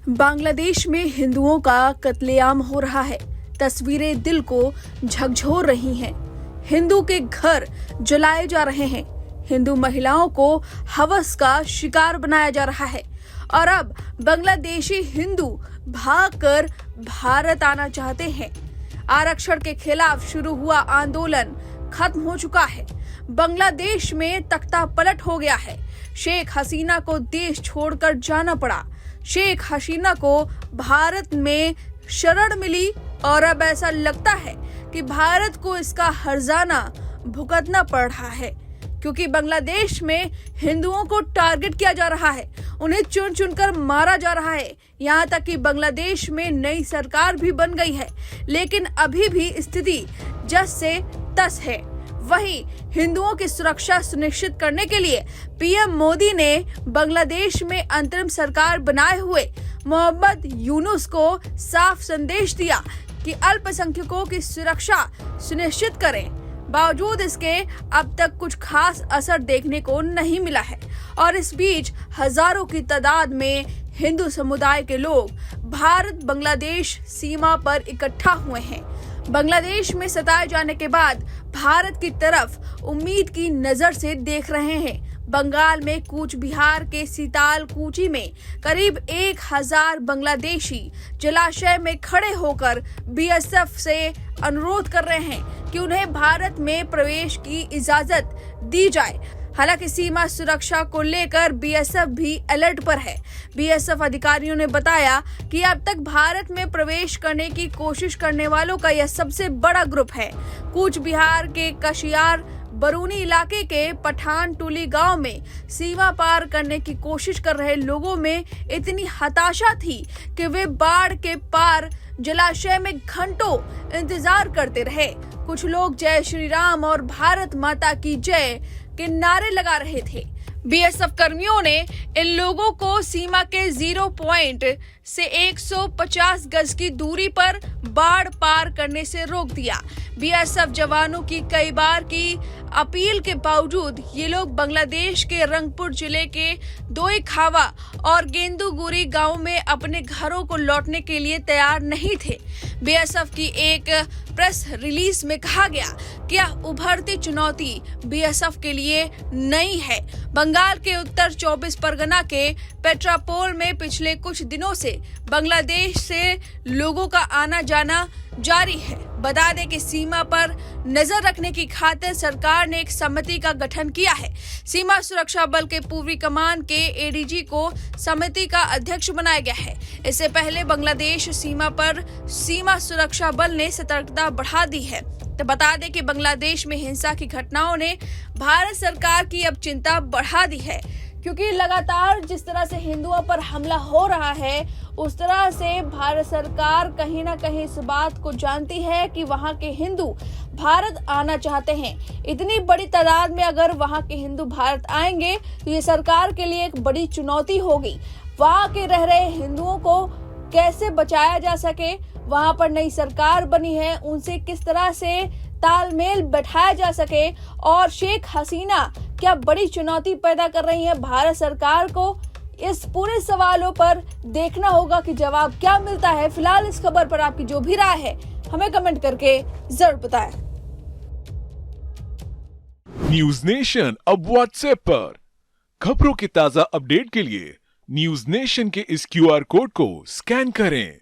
बांग्लादेश में हिंदुओं का कत्लेआम हो रहा है। तस्वीरें दिल को झकझोर रही हैं। हिंदू के घर जलाए जा रहे हैं। हिंदू महिलाओं को हवस का शिकार बनाया जा रहा है और अब बांग्लादेशी हिंदू भागकर भारत आना चाहते हैं। आरक्षण के खिलाफ शुरू हुआ आंदोलन खत्म हो चुका है। बांग्लादेश में तख्ता पलट हो गया है। शेख हसीना को देश छोड़कर जाना पड़ा। शेख हसीना को भारत में शरण मिली और अब ऐसा लगता है कि भारत को इसका हर्जाना भुगतना पड़ रहा है, क्योंकि बांग्लादेश में हिंदुओं को टारगेट किया जा रहा है। उन्हें चुन चुनकर मारा जा रहा है। यहाँ तक कि बांग्लादेश में नई सरकार भी बन गई है, लेकिन अभी भी स्थिति जस से तस है। वहीं हिंदुओं की सुरक्षा सुनिश्चित करने के लिए पीएम मोदी ने बांग्लादेश में अंतरिम सरकार बनाए हुए मोहम्मद यूनुस को साफ संदेश दिया कि अल्पसंख्यकों की सुरक्षा सुनिश्चित करें। बावजूद इसके अब तक कुछ खास असर देखने को नहीं मिला है और इस बीच हजारों की तादाद में हिंदू समुदाय के लोग भारत बांग्लादेश सीमा पर इकट्ठा हुए हैं। बांग्लादेश में सताए जाने के बाद भारत की तरफ उम्मीद की नजर से देख रहे हैं। बंगाल में कूच बिहार के सीतालकुची में करीब 1000 बांग्लादेशी जलाशय में खड़े होकर बीएसएफ से अनुरोध कर रहे हैं कि उन्हें भारत में प्रवेश की इजाजत दी जाए। हालांकि सीमा सुरक्षा को लेकर बीएसएफ भी अलर्ट पर है। बीएसएफ अधिकारियों ने बताया कि अब तक भारत में प्रवेश करने की कोशिश करने वालों का यह सबसे बड़ा ग्रुप है। कूच बिहार के कशियार बरूनी इलाके के पठान टूली गांव में सीमा पार करने की कोशिश कर रहे लोगों में इतनी हताशा थी कि वे बाढ़ के पार जलाशय में घंटों इंतजार करते रहे। कुछ लोग जय श्री राम और भारत माता की जय के नारे लगा रहे थे। बीएसएफ कर्मियों ने इन लोगों को सीमा के 0 पॉइंट से 150 गज की दूरी पर बाढ़ पार करने से रोक दिया। बीएसएफ जवानों की कई बार की अपील के बावजूद ये लोग बांग्लादेश के रंगपुर जिले के दोई खावा और गेंदुगुरी गांव में अपने घरों को लौटने के लिए तैयार नहीं थे। बीएसएफ की एक प्रेस रिलीज में कहा गया कि यह उभरती चुनौती बीएसएफ के लिए नई है। बंगाल के उत्तर 24 परगना के पेट्रापोल में पिछले कुछ दिनों से बांग्लादेश से लोगों का आना जाना जारी है। बता दें कि सीमा पर नजर रखने की खातिर सरकार ने एक समिति का गठन किया है। सीमा सुरक्षा बल के पूर्वी कमान के एडीजी को समिति का अध्यक्ष बनाया गया है। इससे पहले बांग्लादेश सीमा पर सीमा सुरक्षा बल ने सतर्कता बढ़ा दी है। तो बता दें कि बांग्लादेश में हिंसा की घटनाओं ने भारत सरकार की अब चिंता बढ़ा दी है, क्योंकि लगातार जिस तरह से हिंदुओं पर हमला हो रहा है, उस तरह से भारत सरकार कहीं ना कहीं इस बात को जानती है कि वहां के हिंदू भारत आना चाहते हैं। इतनी बड़ी तादाद में अगर वहां के हिंदू भारत आएंगे तो ये सरकार के लिए एक बड़ी चुनौती होगी। वहां के रह रहे हिंदुओं को कैसे बचाया जा सके, वहां पर नई सरकार बनी है, उनसे किस तरह से तालमेल बैठाया जा सके और शेख हसीना क्या बड़ी चुनौती पैदा कर रही है भारत सरकार को, इस पूरे सवालों पर देखना होगा कि जवाब क्या मिलता है। फिलहाल इस खबर पर आपकी जो भी राय है हमें कमेंट करके जरूर बताएं। न्यूज नेशन अब व्हाट्सएप पर खबरों की ताजा अपडेट के लिए न्यूज नेशन के इस क्यूआर कोड को स्कैन करें